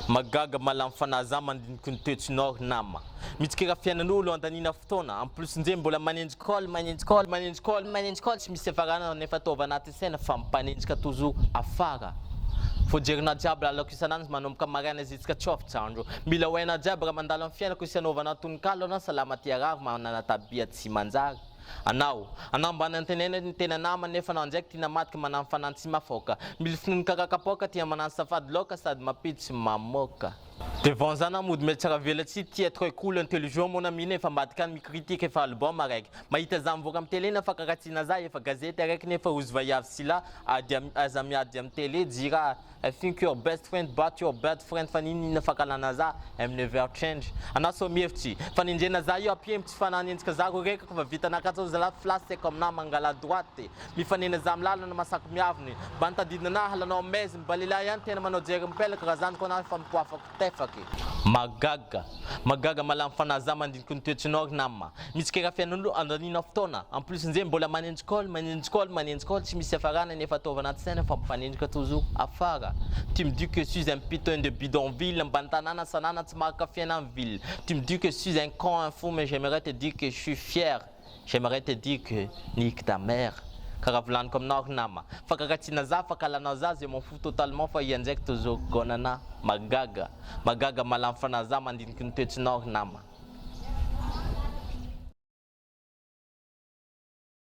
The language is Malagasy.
Magaga malamfanaza mandiniky ny toetsinao nama. Mitsikira fiainan'olo antanina fotoana. En plus nje mbola manenjy call tsy misy afarana nefa ataova anaty saina fa mpanenjika toujours afara. Faut jerina jiaby lalako isanandro manomboka marina zitsika tsofitsandro. Mila hoena jiaby raha mandalo amin'ny fiainako isanovanao tononkalo anao salama tiarary manana tabia tsy manjary. Anao mba nantenena ny tena nama nefa anao ndraiky tina matiky manano fanantsy mafoka. Mila finono karakapoka tia manano safady loka sady mapiditsy mamoka. Devant zana mody mety tsara velatsy tia être cool intelligent mon ami nefa mbadika mikritika efa album araiky. Mahita za mivoaka amin'ny télé nefa karatsina za efa gazety araiky nefa ozy vaiavy sila aza miady amin'ny télé dira I think your best friend but your bad friend fanini fakalana za I'm never change. Anao so mihevitsy fanenjena za io apie tsy fananenjika za ko reka fa vita nakatso za la place comme na mangala droite. Mifanena za mlalana masaky miaviny. Bantadidina na halanao mezi mbalila yan tena manao jery mpelaka razany ko na fa mpoafako tefaky. Magaga malamfanaza mandiniky ny toetsinao nama. Mitsikira fiainan'olo andanina fotoana. En plus nje mbola manenjy call tsy misy afarana nefa ataova anaty saina fa mpanenjika toujours afara. Tu me dis que je suis un putain de bidonville, Bantanana Sanana Tsmaka Fiananville. Tu me dis que je suis un con, un fou, mais j'aimerais te dire que je suis fier. J'aimerais te dire que nique ta mère. Karavlan comme Nornama. Fakaratina za, fakalanaza, je m'en fous totalement, fa yanzek toujours gonana. Magaga malamfanaza, mandin kuntet Nornama.